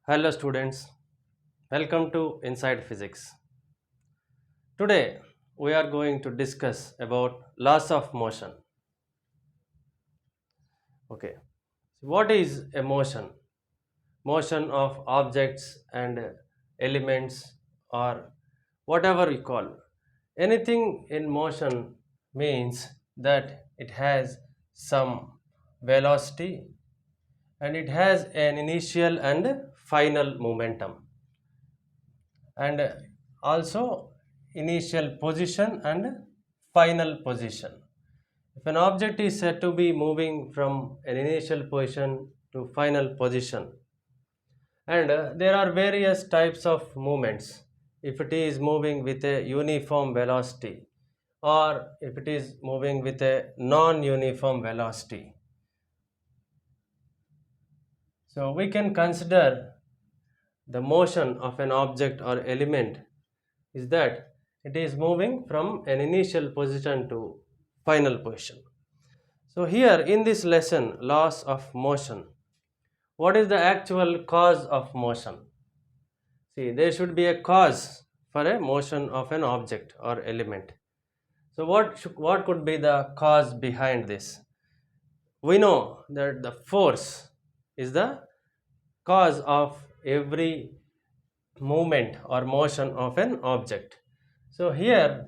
Hello students, welcome to Inside Physics. Today we are going to discuss about laws of motion. Okay, so what is a motion? Motion of objects and elements or whatever we call. Anything in motion means that it has some velocity and it has an initial and final momentum and also initial position and final position. If an object is said to be moving from an initial position to final position, and there are various types of movements. If it is moving with a uniform velocity or if it is moving with a non-uniform velocity, so we can consider the motion of an object or element is that it is moving from an initial position to final position. So here in this lesson, laws of motion, what is the actual cause of motion? See, there should be a cause for a motion of an object or element. So what could be the cause behind this? We know that the force is the cause of every movement or motion of an object. So here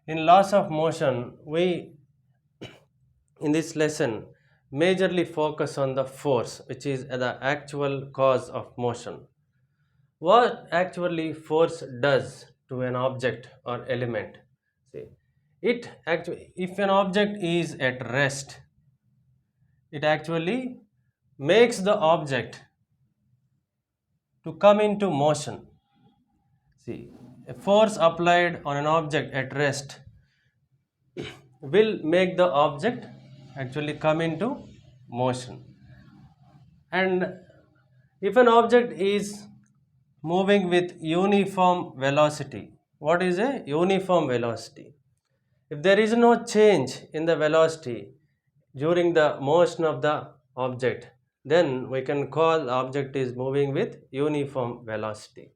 in laws of motion, we in this lesson majorly focus on the force, which is the actual cause of motion. What actually force does to an object or element? See, it actually, if an object is at rest, it actually makes the object to come into motion. See, a force applied on an object at rest will make the object actually come into motion. And if an object is moving with uniform velocity, what is a uniform velocity? If there is no change in the velocity during the motion of the object, then we can call the object is moving with uniform velocity.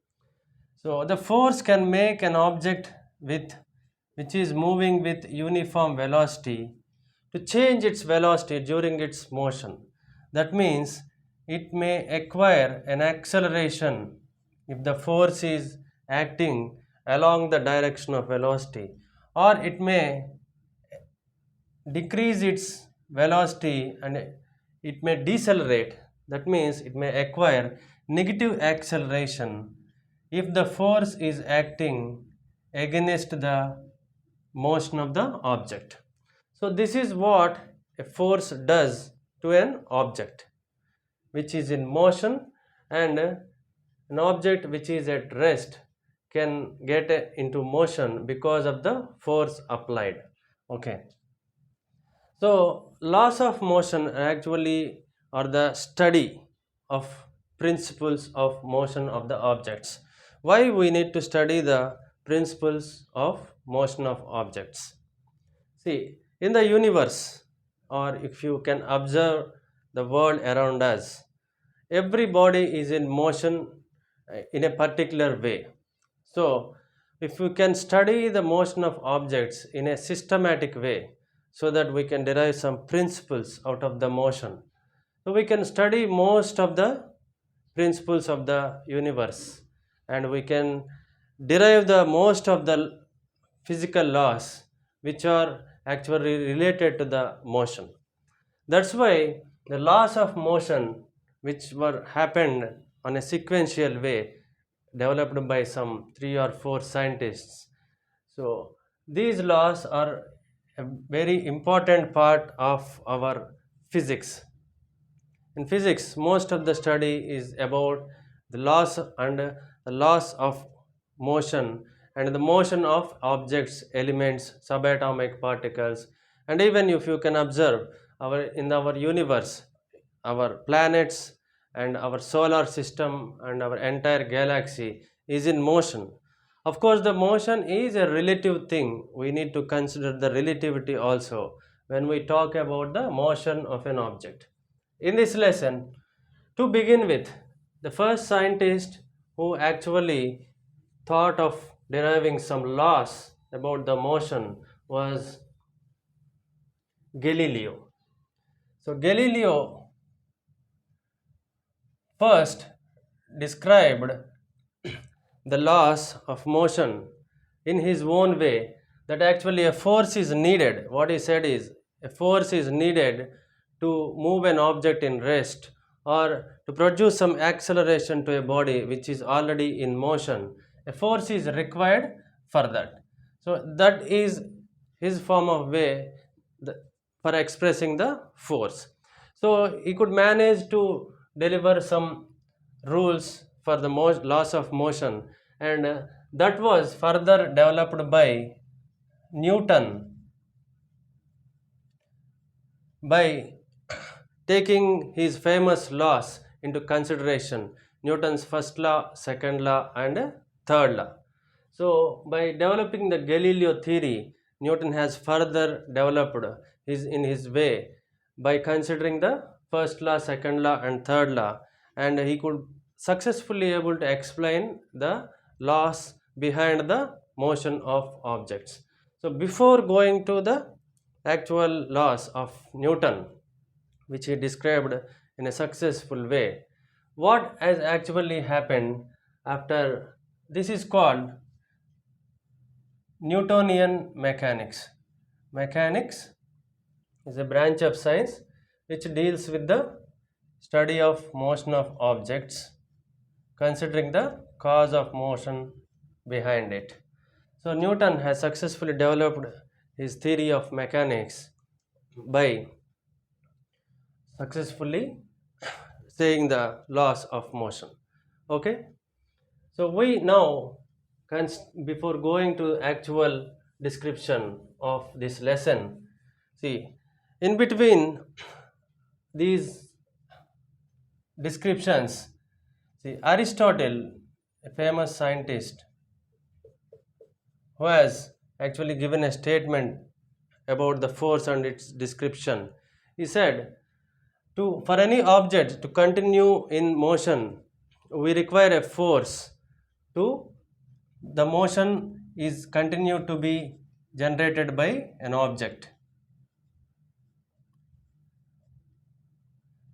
So the force can make an object with which is moving with uniform velocity to change its velocity during its motion. That means it may acquire an acceleration if the force is acting along the direction of velocity, or it may decrease its velocity and it may decelerate. That means it may acquire negative acceleration if the force is acting against the motion of the object. So this is what a force does to an object which is in motion, and an object which is at rest can get into motion because of the force applied. Okay. So, laws of motion actually are the study of principles of motion of the objects. Why we need to study the principles of motion of objects? See, in the universe, or if you can observe the world around us, every body is in motion in a particular way. So, if we can study the motion of objects in a systematic way, so that we can derive some principles out of the motion, so we can study most of the principles of the universe and we can derive the most of the physical laws which are actually related to the motion. That's why the laws of motion which were happened on a sequential way developed by some 3 or 4 scientists. So these laws are a very important part of our physics. In physics, most of the study is about the laws and the laws of motion and the motion of objects, elements, subatomic particles, and even if you can observe our universe, our planets and our solar system and our entire galaxy is in motion. Of course, the motion is a relative thing. We need to consider the relativity also when we talk about the motion of an object. In this lesson, to begin with, The first scientist who actually thought of deriving some laws about the motion was Galileo. So Galileo first described the laws of motion in his own way, that actually a force is needed. What he said is a force is needed to move an object in rest or to produce some acceleration to a body which is already in motion. A force is required for that. So that is his form of way for expressing the force. So he could manage to deliver some rules for the laws of motion, and that was further developed by Newton by taking his famous laws into consideration, Newton's first law, second law, and third law. So, by developing the Galileo theory, Newton has further developed in his way by considering the first law, second law, and third law, and he could successfully able to explain the laws behind the motion of objects. So, before going to the actual laws of Newton, which he described in a successful way, what has actually happened after this is called Newtonian mechanics. Mechanics is a branch of science which deals with the study of motion of objects, considering the cause of motion behind it. So Newton has successfully developed his theory of mechanics by successfully saying the laws of motion. Okay, so we now before going to actual description of this lesson, see, in between these descriptions, see, Aristotle, a famous scientist who has actually given a statement about the force and its description, he said, for any object to continue in motion, we require a force to the motion is continued to be generated by an object.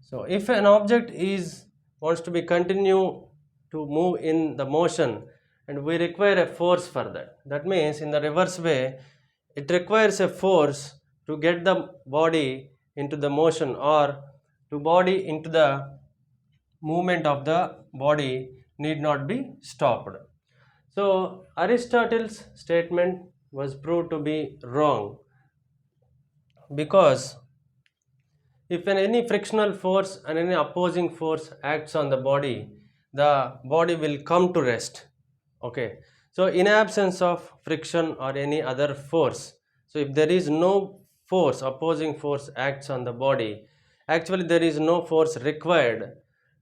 So if an object is wants to be continue to move in the motion, and we require a force for that. That means in the reverse way, it requires a force to get the body into the motion, or to body into the movement of the body need not be stopped. So Aristotle's statement was proved to be wrong, because if any frictional force and any opposing force acts on the body will come to rest. Okay. So in absence of friction or any other force, so if there is no force, opposing force acts on the body, actually there is no force required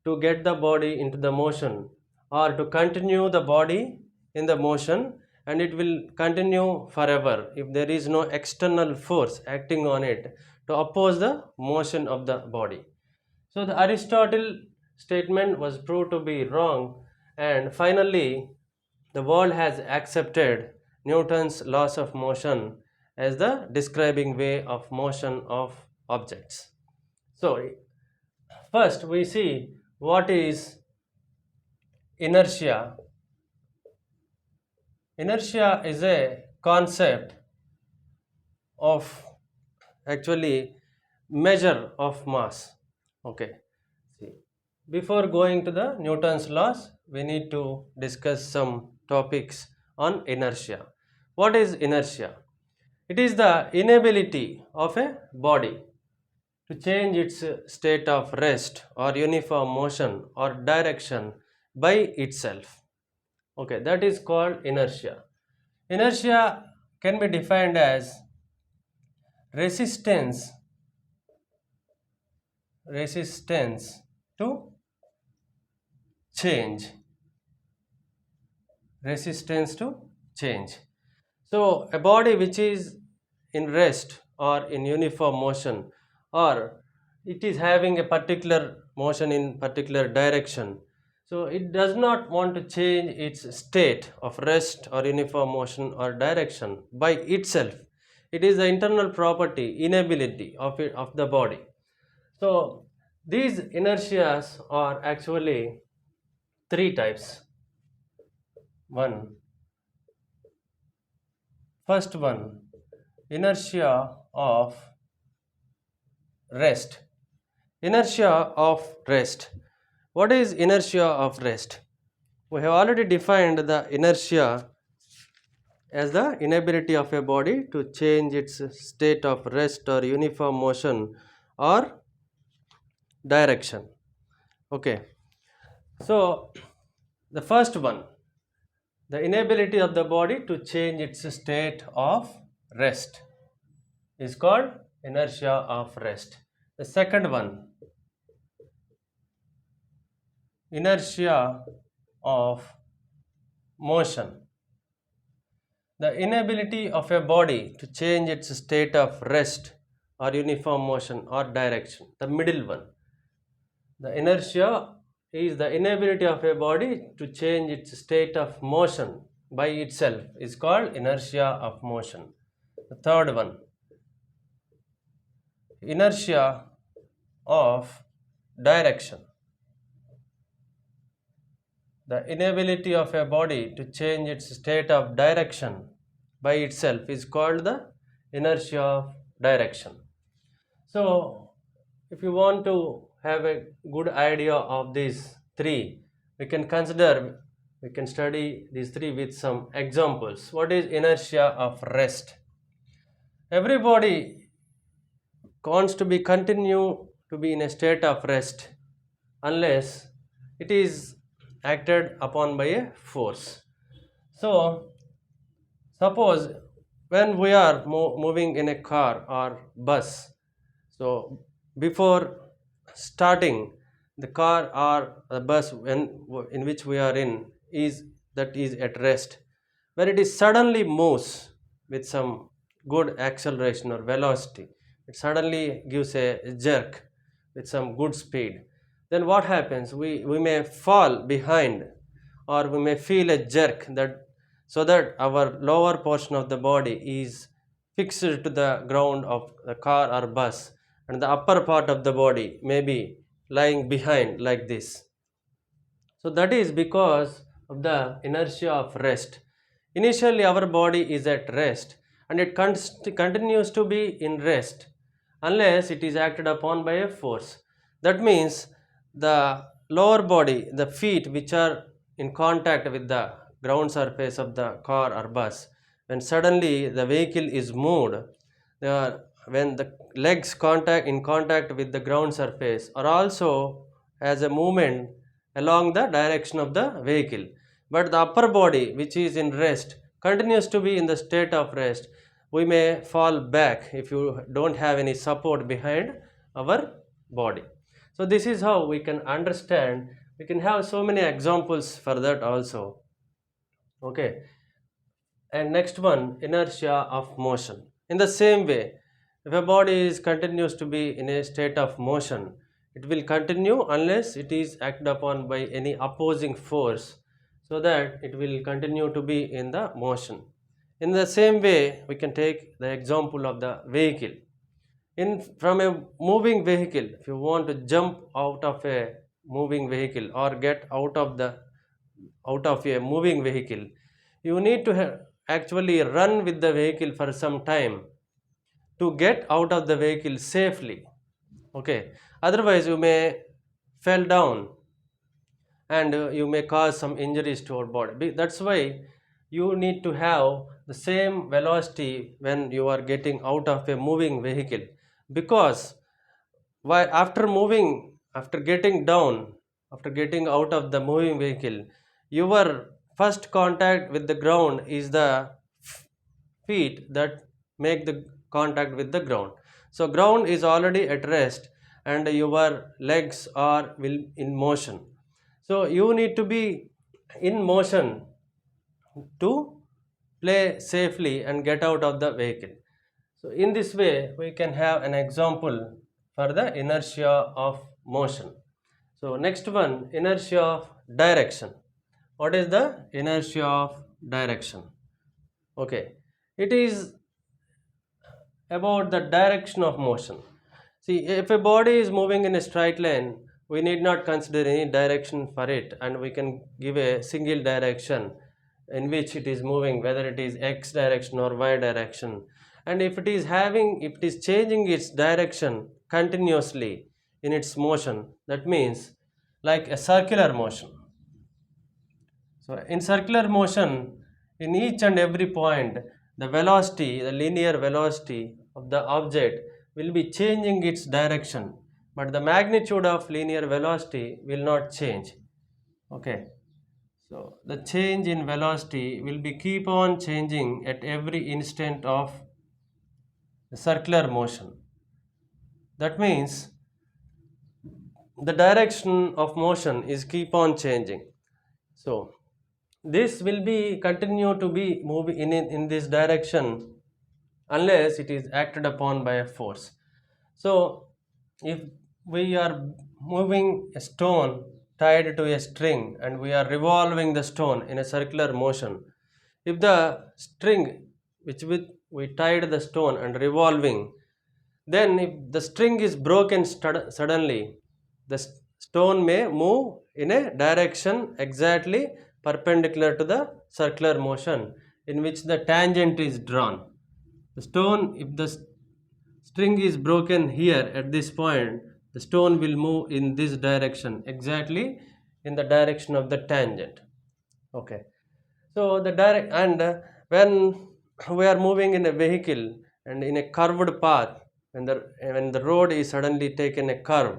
to get the body into the motion or to continue the body in the motion, and it will continue forever if there is no external force acting on it to oppose the motion of the body. So the Aristotle statement was proved to be wrong, and finally the world has accepted Newton's laws of motion as the describing way of motion of objects. So first we see what is inertia. Inertia is a concept of actually measure of mass. Okay. See, before going to the Newton's laws, we need to discuss some topics on inertia. What is inertia? It is the inability of a body to change its state of rest or uniform motion or direction by itself. Okay, that is called inertia. Inertia can be defined as resistance resistance to change. Resistance to change. So a body which is in rest or in uniform motion, or it is having a particular motion in particular direction, So it does not want to change its state of rest or uniform motion or direction by itself. It is the internal property, inability of the body. So these inertias are actually three types. One, first one, inertia of rest. Inertia of rest. What is inertia of rest? We have already defined the inertia as the inability of a body to change its state of rest or uniform motion or direction. Okay, so the first one, the inability of the body to change its state of rest, is called inertia of rest. The second one, inertia of motion. The inability of a body to change its state of rest or uniform motion or direction. The middle one. The inertia is the inability of a body to change its state of motion by itself, is called inertia of motion. The third one, inertia of direction. The inability of a body to change its state of direction by itself is called the inertia of direction. So, if you want to have a good idea of these three, we can study these three with some examples. What is inertia of rest? Everybody wants to be continue to be in a state of rest unless it is acted upon by a force. So, suppose when we are moving in a car or bus, so before starting the car or the bus in which we are in is at rest. When it is suddenly moves with some good acceleration or velocity, it suddenly gives a jerk with some good speed. Then what happens? We may fall behind or we may feel a jerk that so that our lower portion of the body is fixed to the ground of the car or bus and the upper part of the body may be lying behind like this. So that is because of the inertia of rest. Initially our body is at rest and it continues to be in rest unless it is acted upon by a force. That means the lower body, the feet which are in contact with the ground surface of the car or bus, when suddenly the vehicle is moved, when the legs contact in contact with the ground surface are also as a movement along the direction of the vehicle, but the upper body which is in rest continues to be in the state of rest. We may fall back if you don't have any support behind our body. So this is how we can understand. We can have so many examples for that also. Okay, and next one, inertia of motion. In the same way, if a body is continues to be in a state of motion, it will continue unless it is acted upon by any opposing force, so that it will continue to be in the motion. In the same way, we can take the example of the vehicle. In from a moving vehicle, if you want to jump out of a moving vehicle or get out of a moving vehicle, you need to actually run with the vehicle for some time to get out of the vehicle safely. Okay, otherwise you may fall down and you may cause some injuries to our body. That's why you need to have the same velocity when you are getting out of a moving vehicle, because why after getting down, after getting out of the moving vehicle, your first contact with the ground is the feet that make the contact with the ground. So ground is already at rest and your legs are will in motion. So you need to be in motion to play safely and get out of the vehicle. So in this way we can have an example for the inertia of motion. So next one, inertia of direction. What is the inertia of direction? Okay, it is about the direction of motion. See, if a body is moving in a straight line, we need not consider any direction for it, and we can give a single direction in which it is moving, whether it is x direction or y direction. And if it is changing its direction continuously in its motion, that means like a circular motion. So in circular motion, in each and every point, the velocity, the linear velocity of the object will be changing its direction, but the magnitude of linear velocity will not change. Okay. So the change in velocity will be keep on changing at every instant of the circular motion. That means the direction of motion is keep on changing. So this will be continue to be moving in this direction unless it is acted upon by a force. So if we are moving a stone tied to a string and we are revolving the stone in a circular motion, if the string which with we tied the stone and revolving, then if the string is broken suddenly, the stone may move in a direction exactly perpendicular to the circular motion in which the tangent is drawn. The stone, if the string is broken here at this point, the stone will move in this direction, exactly in the direction of the tangent. Okay. So the direct and when we are moving in a vehicle and in a curved path, when the road is suddenly taken a curve,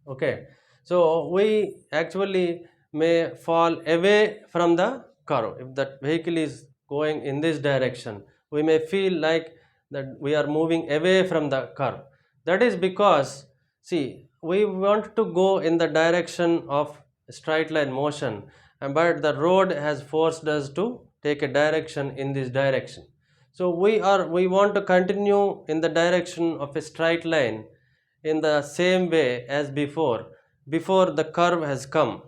okay, so we actually may fall away from the curve. If that vehicle is going in this direction, we may feel like that we are moving away from the curve. That is because, see, we want to go in the direction of straight line motion, but the road has forced us to take a direction in this direction. So we want to continue in the direction of a straight line in the same way as before the curve has come.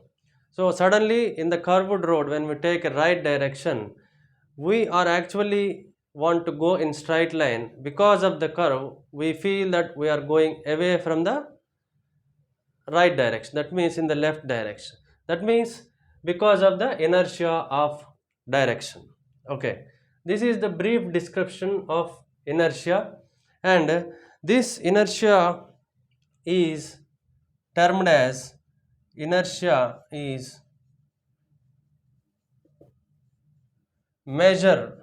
So suddenly in the curved road, when we take a right direction, we are actually want to go in straight line. Because of the curve, we feel that we are going away from the right direction, that means in the left direction. That means because of the inertia of direction. Okay, this is the brief description of inertia, and this inertia is termed as inertia is measure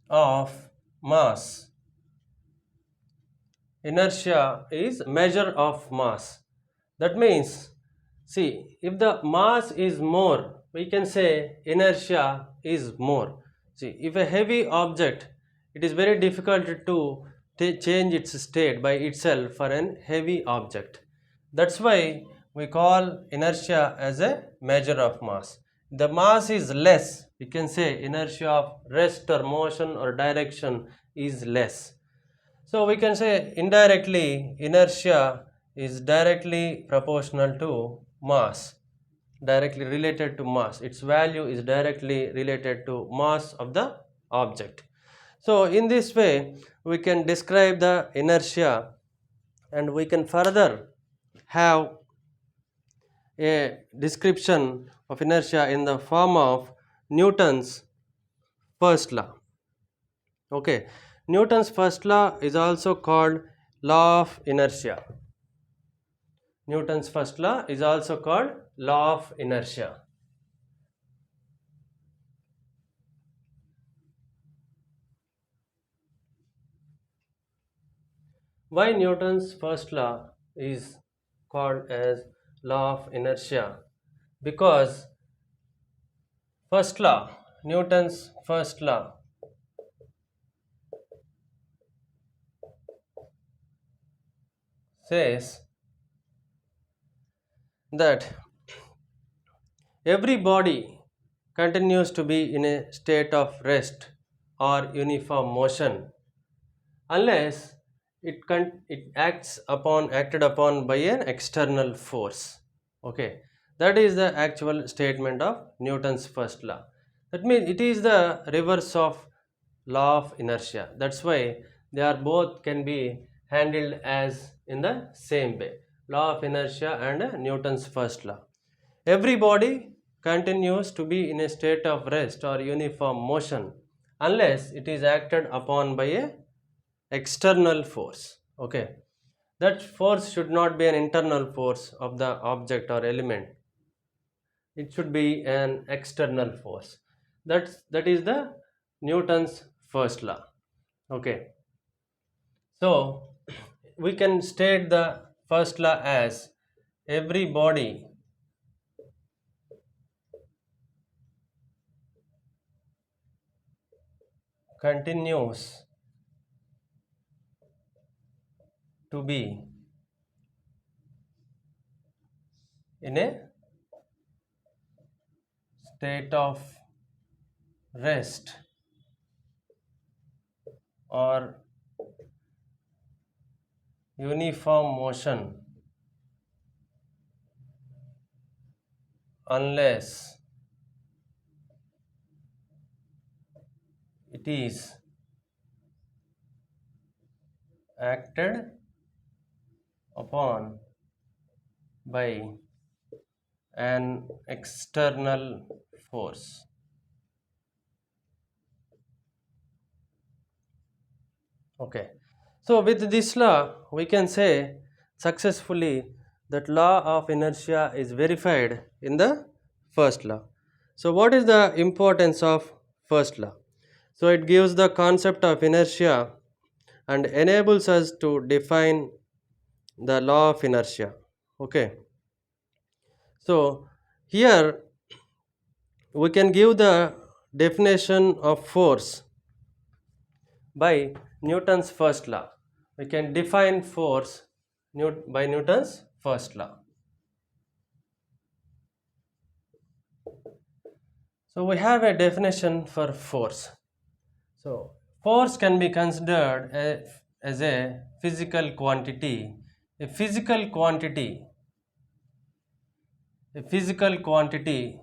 of mass. Inertia is measure of mass. That means, see, if the mass is more, we can say inertia is more. See, if a heavy object, it is very difficult to change its state by itself for an heavy object. That's why we call inertia as a measure of mass. The mass is less, we can say inertia of rest or motion or direction is less. So we can say indirectly inertia is directly proportional to mass, directly related to mass. Its value is directly related to mass of the object. So in this way we can describe the inertia, and we can further have a description of inertia in the form of Newton's first law. Okay, Newton's first law is also called law of inertia. Newton's first law is also called law of inertia. Why Newton's first law is called as law of inertia? Because first law, Newton's first law says that every body continues to be in a state of rest or uniform motion unless it acted upon by an external force. Okay, that is the actual statement of Newton's first law. That means it is the reverse of law of inertia. That's why they are both can be handled as in the same way, law of inertia and Newton's first law. Every body continues to be in a state of rest or uniform motion unless it is acted upon by a external force. Okay, that force should not be an internal force of the object or element, it should be an external force. That is the Newton's first law. Okay, so we can state the first law as every body continues to be in a state of rest or uniform motion unless it is acted upon by an external force. Okay, so with this law we can say successfully that law of inertia is verified in the first law. So what is the importance of first law? So it gives the concept of inertia and enables us to define the law of inertia. Okay, so here we can give the definition of force by Newton's first law. We can define force by Newton's first law. So we have a definition for force. So force can be considered as a physical quantity. A physical quantity, a physical quantity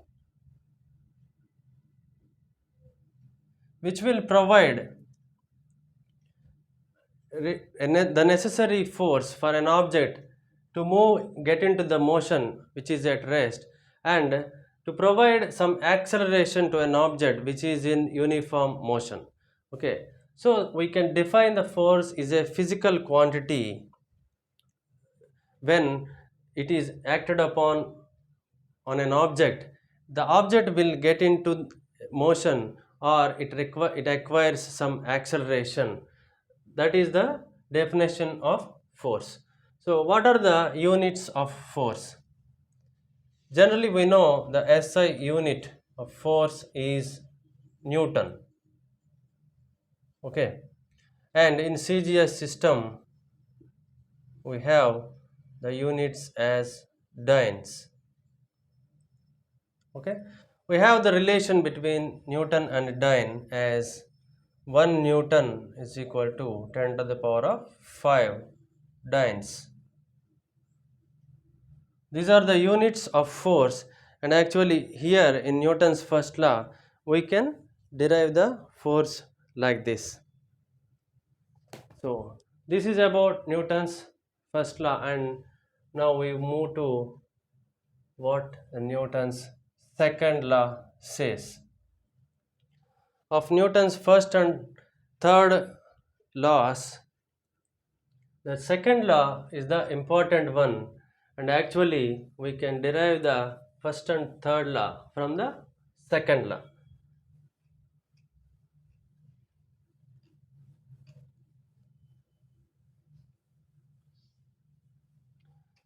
which will provide the necessary force for an object to move, get into the motion which is at rest, and to provide some acceleration to an object which is in uniform motion. Okay, so we can define the force is a physical quantity when it is acted upon on an object, the object will get into motion or it acquires some acceleration. That is the definition of force. So what are the units of force? Generally we know the SI unit of force is Newton. Okay, and in CGS system we have the units as dynes. Okay, we have the relation between Newton and dyne as 1 Newton is equal to 10 to the power of 5 dynes. These are the units of force, and actually here in Newton's first law we can derive the force like this. So this is about Newton's first law, and now we move to what Newton's second law says. Of Newton's first and third laws, the second law is the important one, and actually we can derive the first and third law from the second law.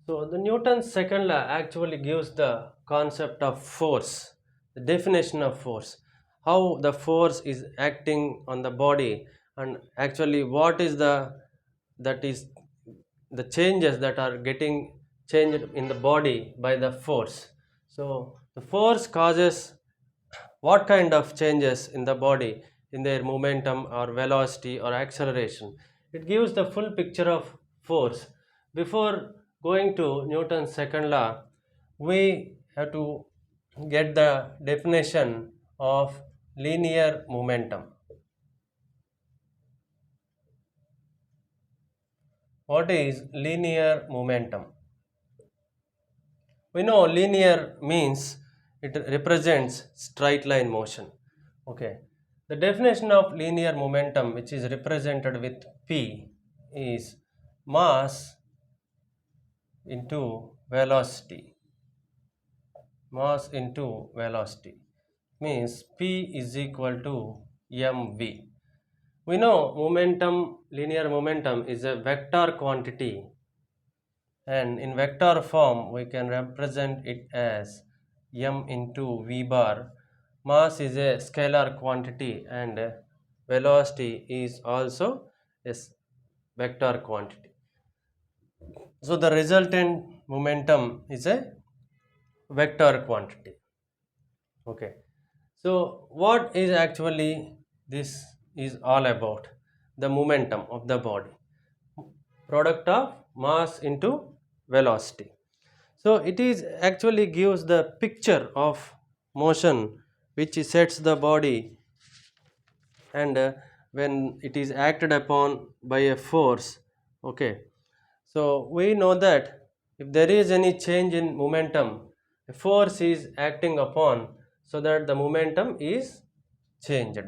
So the Newton's second law actually gives the concept of force, the definition of force, how the force is acting on the body, and actually what is that is the changes that are getting changed in the body by the force. So the force causes what kind of changes in the body in their momentum or velocity or acceleration. It gives the full picture of force. Before going to Newton's second law, we have to get the definition of linear momentum. What is linear momentum? We know linear means it represents straight line motion. Okay. The definition of linear momentum, which is represented with P, is mass into velocity. Mass into velocity means P is equal to mv. We know momentum, linear momentum is a vector quantity, and in vector form we can represent it as m into v bar. Mass is a scalar quantity and velocity is also a vector quantity. So the resultant momentum is a vector quantity. Okay. So what is actually this is all about? The momentum of the body, product of mass into velocity. So it is actually gives the picture of motion which sets the body, and when it is acted upon by a force. Okay, so we know that if there is any change in momentum, a force is acting upon so that the momentum is changed.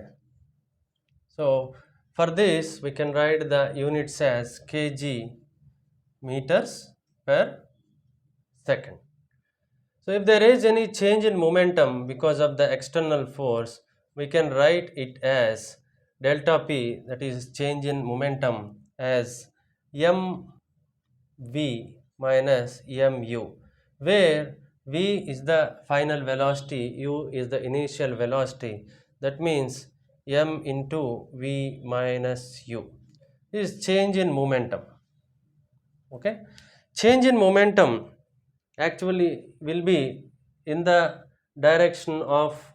So for this we can write the units as kg meters per second. So if there is any change in momentum because of the external force, we can write it as delta p, that is change in momentum, as mv minus mu, where v is the final velocity, u is the initial velocity. That means m into v minus u. This is change in momentum. Okay, change in momentum actually will be in the direction of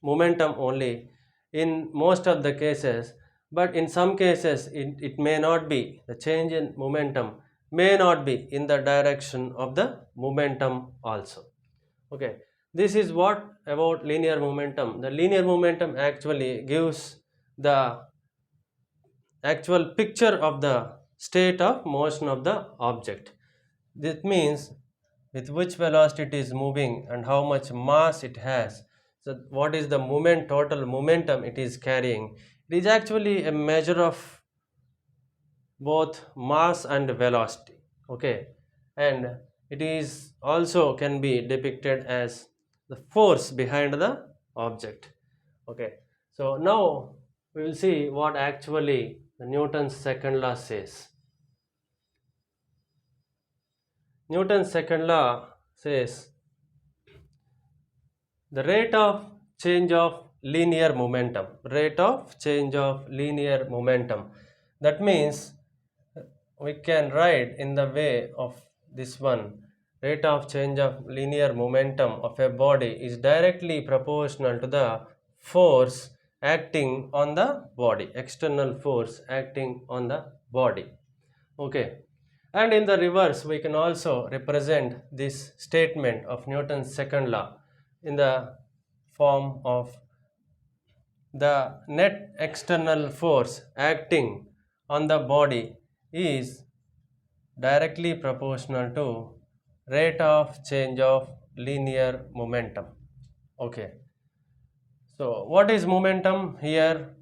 momentum only in most of the cases, but in some cases it may not be. The change in momentum may not be in the direction of the momentum also. Okay, this is what about linear momentum. The linear momentum actually gives the actual picture of the state of motion of the object. This means with which velocity it is moving and how much mass it has. So what is the moment, total momentum it is carrying. It is actually a measure of both mass and velocity. Okay, and it is also can be depicted as the force behind the object. Okay, so now we will see what actually the Newton's second law says. Newton's second law says the rate of change of linear momentum. That means we can write in the way of this one: rate of change of linear momentum of a body is directly proportional to the force acting on the body, external force acting on the body. Okay, and in the reverse we can also represent this statement of Newton's second law in the form of the net external force acting on the body is directly proportional to rate of change of linear momentum. Okay, so what is momentum? Here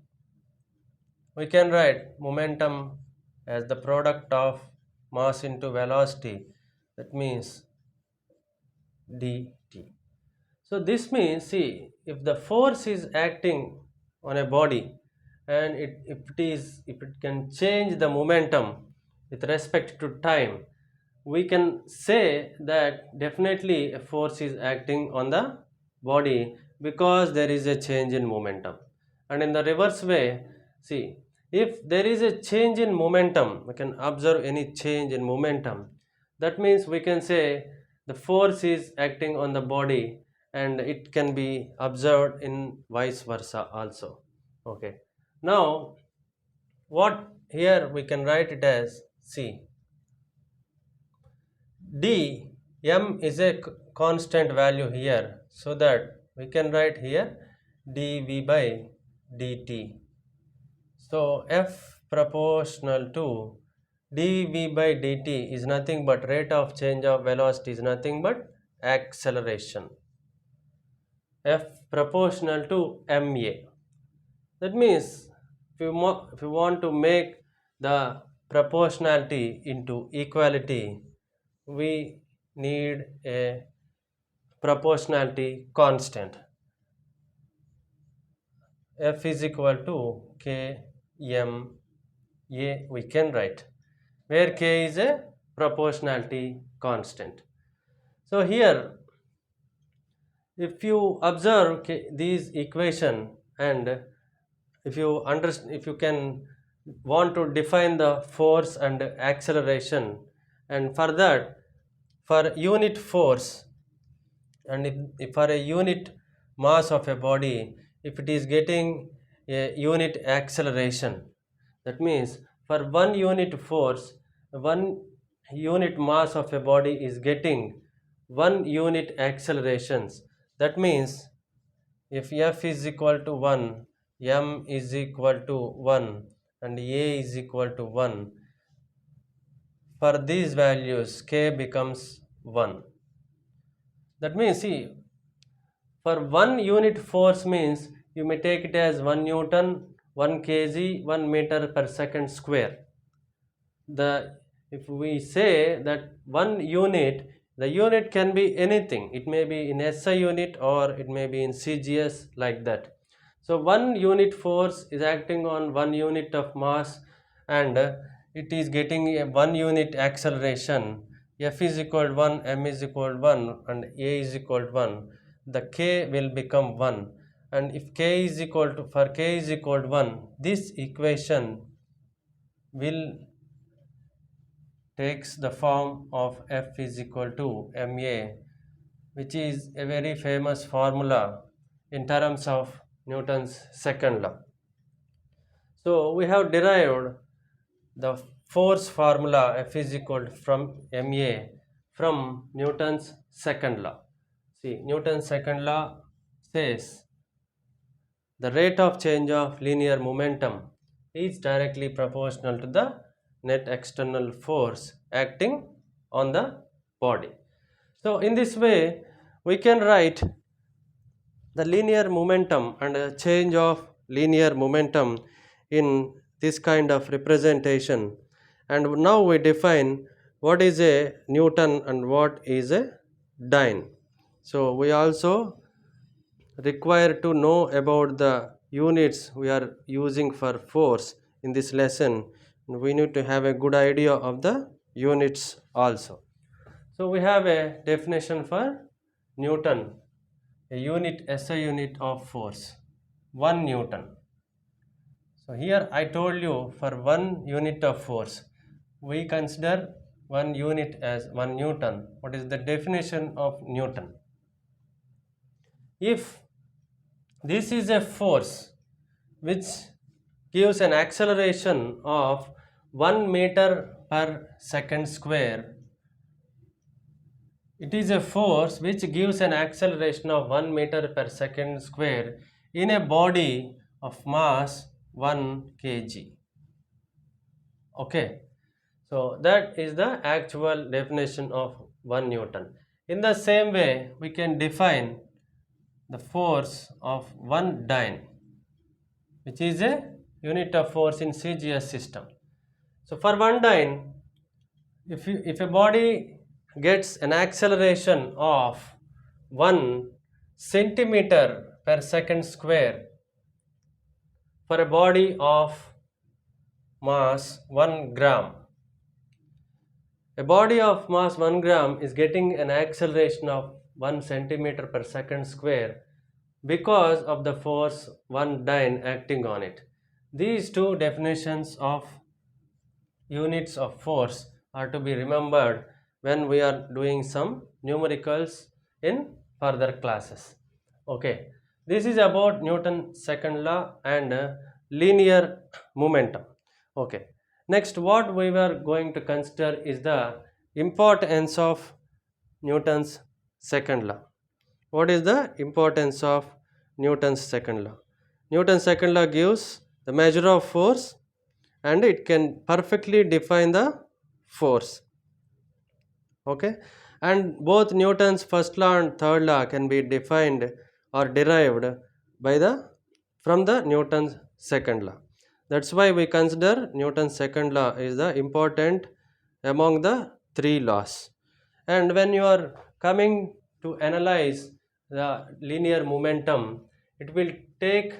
we can write momentum as the product of mass into velocity, that means dt. So this means, see, if the force is acting on a body and if it can change the momentum with respect to time, we can say that definitely a force is acting on the body because there is a change in momentum. And in the reverse way, see, if there is a change in momentum, we can observe any change in momentum. That means we can say the force is acting on the body, and it can be observed in vice versa also. Okay, now what here we can write it as C. D, m is a constant value here, so that we can write here dv by dt. So F proportional to dv by dt is nothing but rate of change of velocity is nothing but acceleration. F proportional to ma. That means if you want to make the proportionality into equality, we need a proportionality constant. F is equal to k m a we can write, where k is a proportionality constant. So here if you observe these equation, and if you can want to define the force and acceleration, and for that, for unit force, and if for a unit mass of a body, if it is getting a unit acceleration, that means for one unit force, one unit mass of a body is getting one unit accelerations. That means if f is equal to 1, m is equal to 1, and a is equal to 1, for these values k becomes 1. That means, see, for one unit force means you may take it as 1 Newton, 1 kg, 1 meter per second square. If we say that one unit, the unit can be anything. It may be in SI unit or it may be in CGS, like that. So one unit force is acting on one unit of mass, and it is getting a one unit acceleration. F is equal to 1, m is equal to 1, and a is equal to 1. The k will become 1, and if k is equal to, for k is equal to 1, this equation will takes the form of F is equal to ma, which is a very famous formula in terms of Newton's second law. So we have derived the force formula F is equal to from ma from Newton's second law. See, Newton's second law says the rate of change of linear momentum is directly proportional to the net external force acting on the body. So in this way we can write the linear momentum and a change of linear momentum in this kind of representation. And now we define what is a Newton and what is a dyne. So we also require to know about the units we are using for force in this lesson. We need to have a good idea of the units also. So we have a definition for Newton, a unit, SI unit of force, 1 Newton. So here I told you for 1 unit of force, we consider 1 unit as 1 Newton. What is the definition of Newton? If this is a force which gives an acceleration of 1 meter per second square, it is a force which gives an acceleration of 1 meter per second square in a body of mass 1 kg. Okay, so that is the actual definition of 1 Newton. In the same way, we can define the force of 1 dyne, which is a unit of force in CGS system. So for 1 dyne, if a body gets an acceleration of 1 centimeter per second square for a body of mass 1 gram, a body of mass 1 gram is getting an acceleration of 1 centimeter per second square because of the force 1 dyne acting on it. These two definitions of units of force are to be remembered when we are doing some numericals in further classes. Okay, this is about Newton's second law and linear momentum. Okay, Next, what we were going to consider is the importance of Newton's second law. What is the importance of Newton's second law? Newton's second law gives the measure of force and it can perfectly define the force. Okay, and both Newton's first law and third law can be defined or derived by the from the Newton's second law. That's why we consider Newton's second law is the important among the three laws. And when you are coming to analyze the linear momentum, it will take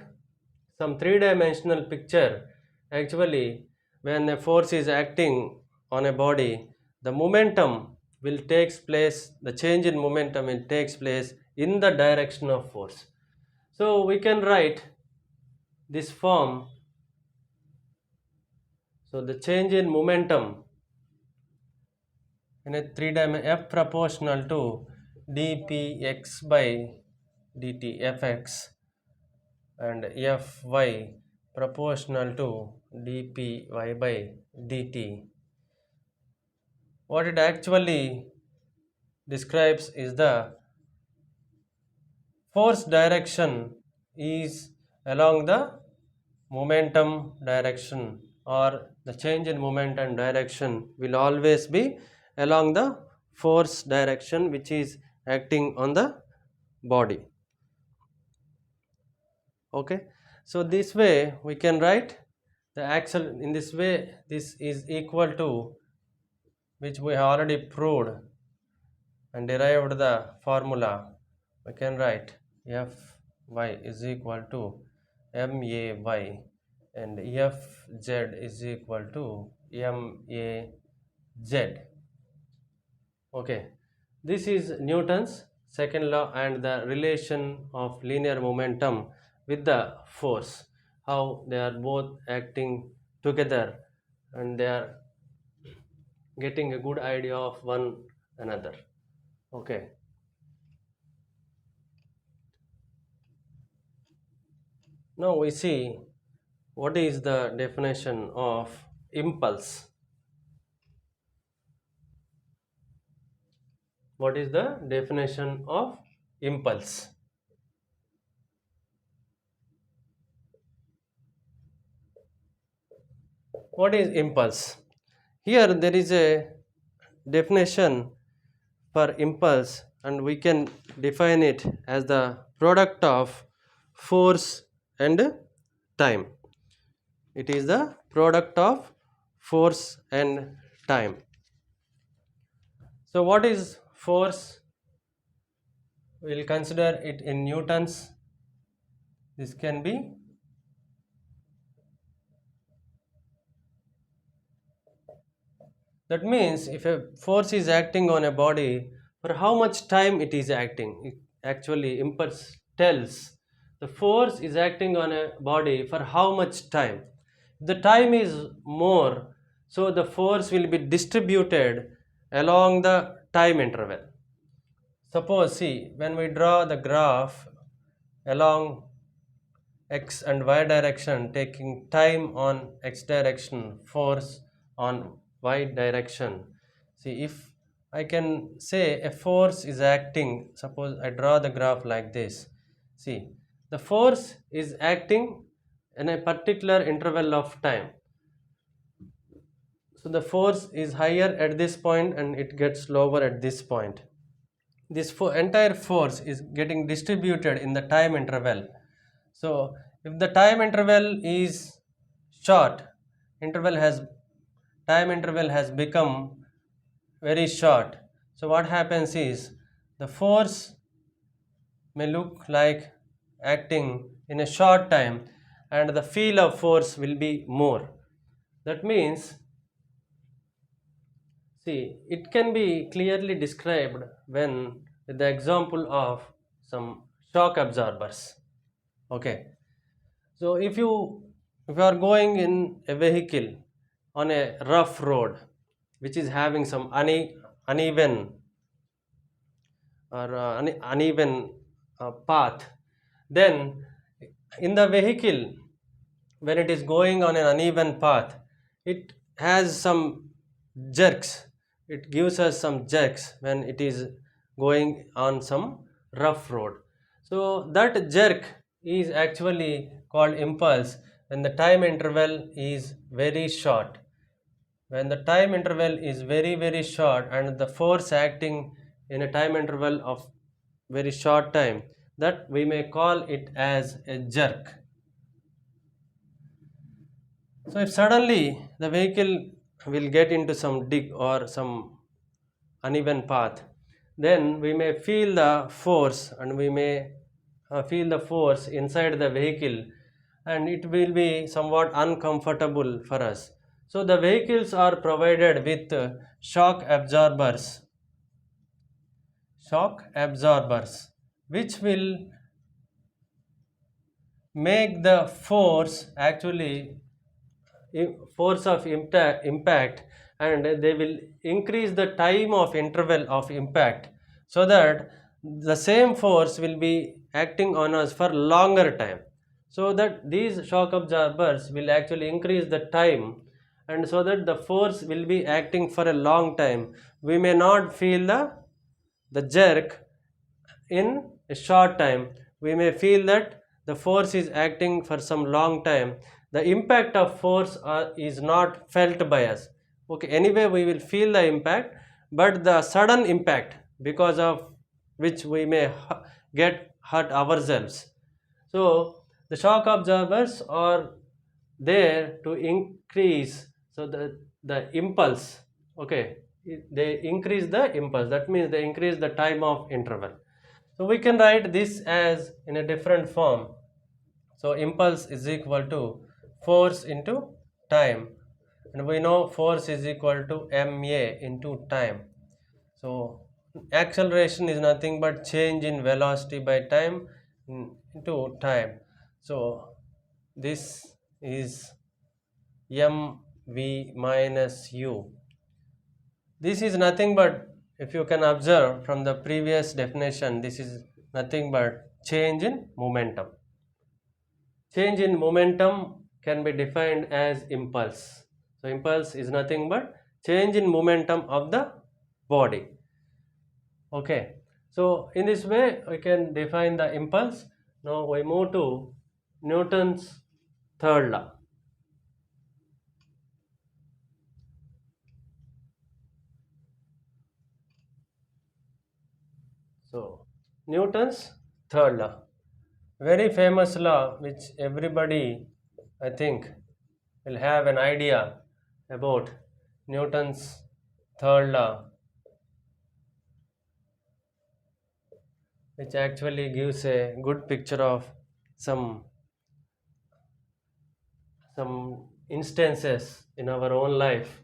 some three-dimensional picture. Actually, when a force is acting on a body, the momentum will takes place, the change in momentum will takes place in the direction of force. So we can write this form. So the change in momentum in a three-dimensional f proportional to dpx by dt fx and fy proportional to dpy by dt. What it actually describes is the force direction is along the momentum direction, or the change in momentum direction will always be along the force direction which is acting on the body. Okay, so this way we can write the axle in this way. This is equal to, which we have already proved and derived the formula. We can write Fy is equal to MAY and Fz is equal to MAZ. Okay, this is Newton's second law and the relation of linear momentum with the force, how they are both acting together and they are getting a good idea of one another. Okay, now we see what is the definition of impulse. What is the definition of impulse? What is impulse? Here there is a definition for impulse and we can define it as the product of force and time. It is the product of force and time. So what is force? We will consider it in newtons. This can be that means if a force is acting on a body, for how much time it is acting, it actually impulse tells the force is acting on a body for how much time. If the time is more, so the force will be distributed along the time interval. Suppose, see, when we draw the graph along x and y direction, taking time on x direction, force on y direction. See, if I can say a force is acting, suppose I draw the graph like this. See, the force is acting in a particular interval of time. So the force is higher at this point and it gets lower at this point. This entire force is getting distributed in the time interval. So if the time interval is short, time interval has become very short. So what happens is the force may look like acting in a short time and the feel of force will be more. That means, see, it can be clearly described when with the example of some shock absorbers. Okay, so if you are going in a vehicle on a rough road which is having some uneven or uneven path, then in the vehicle when it is going on an uneven path, it has some jerks. It gives us some jerks when it is going on some rough road. So that jerk is actually called impulse when the time interval is very short. When the time interval is very short and the force acting in a time interval of very short time, that we may call it as a jerk. So if suddenly the vehicle will get into some dig or some uneven path, then we may feel the force and we may feel the force inside the vehicle, and it will be somewhat uncomfortable for us. So the vehicles are provided with shock absorbers, which will make the force actually force of impact, and they will increase the time of interval of impact, so that the same force will be acting on us for longer time, so that these shock absorbers will actually increase the time, and so that the force will be acting for a long time. We may not feel the jerk in a short time. We may feel that the force is acting for some long time. The impact of force is not felt by us. Okay, anyway we will feel the impact, but the sudden impact because of which we may get hurt ourselves. So the shock absorbers are there to increase, so the impulse, okay, they increase the impulse, that means they increase the time of interval. So we can write this as in a different form. So impulse is equal to force into time, and we know force is equal to ma into time. So acceleration is nothing but change in velocity by time into time. So this is mv minus u. This is nothing but, if you can observe from the previous definition, this is nothing but change in momentum. Change in momentum can be defined as impulse. So impulse is nothing but change in momentum of the body. Okay. So in this way we can define the impulse. Now we move to Newton's third law. So Newton's third law, very famous law which everybody, I think, will have an idea about. Newton's third law, which actually gives a good picture of some some instances in our own life,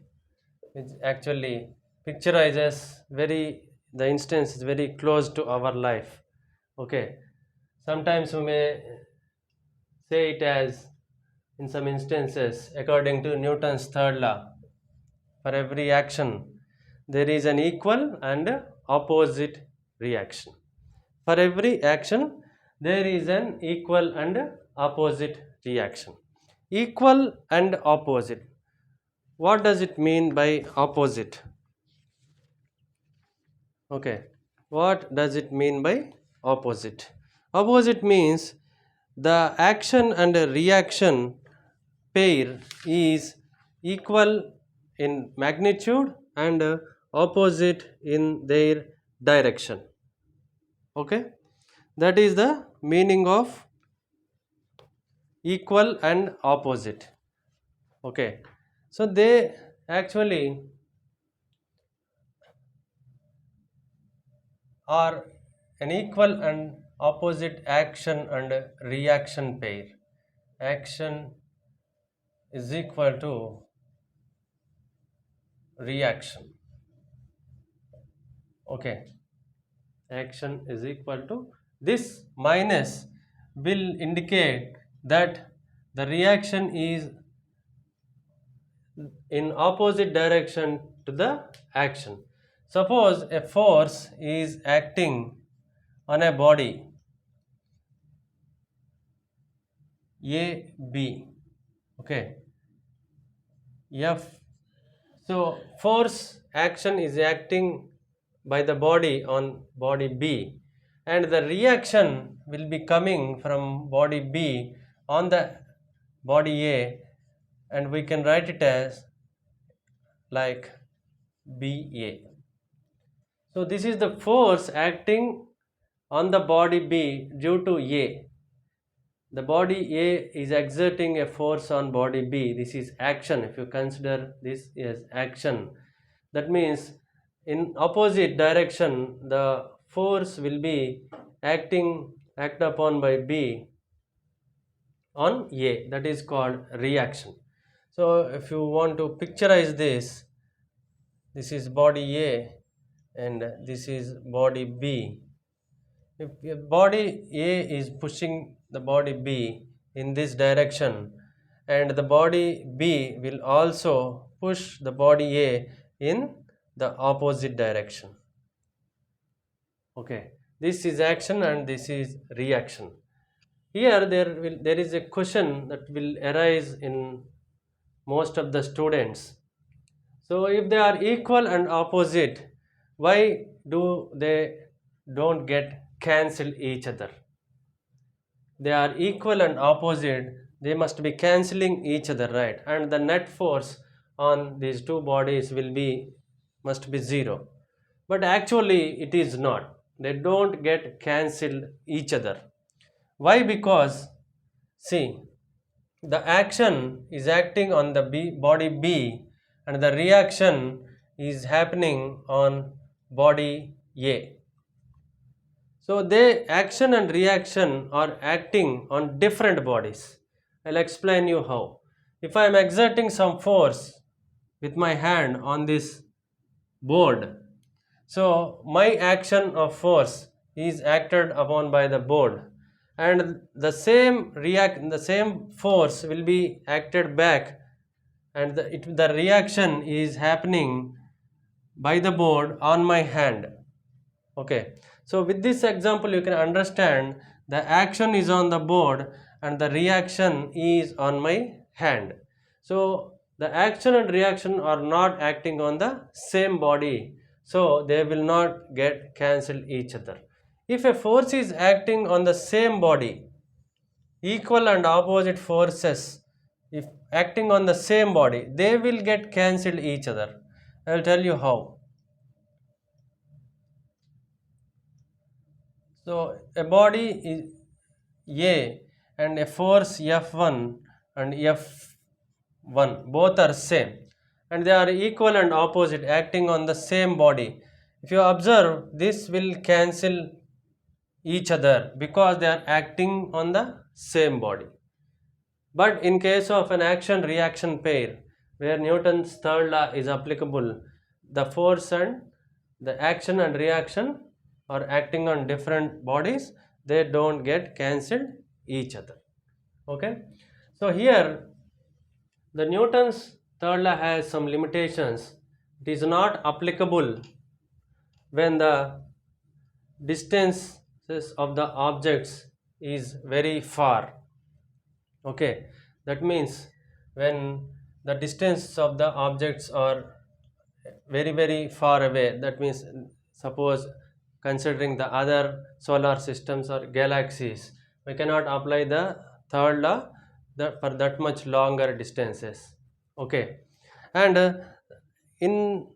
which actually picturizes very, the instance is very close to our life. Okay, sometimes we may say it as, in some instances, according to Newton's third law, for every action there is an equal and opposite reaction. For every action there is an equal and opposite reaction. Equal and opposite, what does it mean by opposite? Okay, what does it mean by opposite? Opposite means the action and reaction pair is equal in magnitude and opposite in their direction. Okay, that is the meaning of equal and opposite. Okay, so they actually are an equal and opposite action and reaction pair. Action is equal to reaction. Okay, action is equal to this minus will indicate that the reaction is in opposite direction to the action. Suppose a force is acting on a body A B, okay, F So force action is acting by the body on body B, and the reaction will be coming from body B on the body A, and we can write it as like BA. So this is the force acting on the body B due to A. The body A is exerting a force on body B. This is action. If you consider this as action, that means in opposite direction the force will be act upon by B on A. That is called reaction. So if you want to picturize this is body A and this is body B. If body A is pushing the body B in this direction, and the body B will also push the body A in the opposite direction. Okay, this is action and this is reaction. Here there is a question that will arise in most of the students. So if they are equal and opposite, why do they don't get cancel each other? They are equal and opposite, they must be cancelling each other, right? And the net force on these two bodies will be must be zero. But actually it is not. They don't get cancelled each other. Why? Because see, the action is acting on the body B and the reaction is happening on body A. So they action and reaction are acting on different bodies. I'll explain you how. If I am exerting some force with my hand on this board, so my action of force is acted upon by the board, and the same force will be acted back, and the reaction is happening by the board on my hand. Okay, so with this example you can understand the action is on the board and the reaction is on my hand. So the action and reaction are not acting on the same body, so they will not get cancelled each other. If a force is acting on the same body, equal and opposite forces if acting on the same body, they will get cancelled each other. I will tell you how. So a body is A and a force F1 and F1 both are same, and they are equal and opposite acting on the same body. If you observe, this will cancel each other because they are acting on the same body. But in case of an action reaction pair where Newton's third law is applicable, the force and the action and reaction are acting on different bodies, they don't get cancelled each other. Okay, so here the Newton's third law has some limitations. It is not applicable when the distances of the objects is very far. Okay, that means when the distance of the objects are very far away, that means suppose considering the other solar systems or galaxies, we cannot apply the third law for that much longer distances. Okay, and in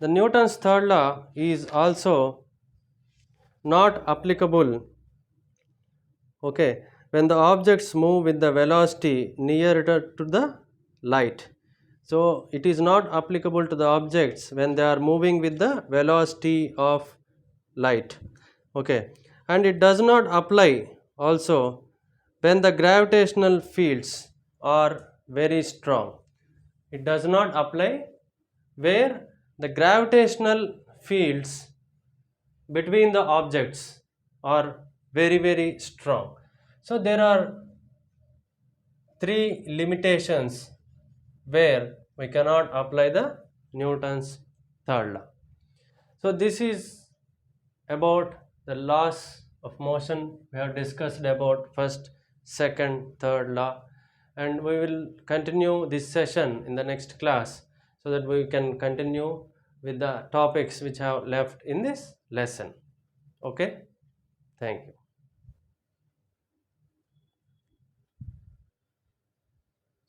the Newton's third law is also not applicable, okay, when the objects move with the velocity nearer to the light. So it is not applicable to the objects when they are moving with the velocity of light. Okay, and it does not apply also when the gravitational fields are very strong. It does not apply where the gravitational fields between the objects are very strong. So there are three limitations where we cannot apply the Newton's third law. So this is about the laws of motion. We have discussed about first, second, third law. and we will continue this session in the next class so that we can continue with the topics which have left in this lesson. Okay, thank you.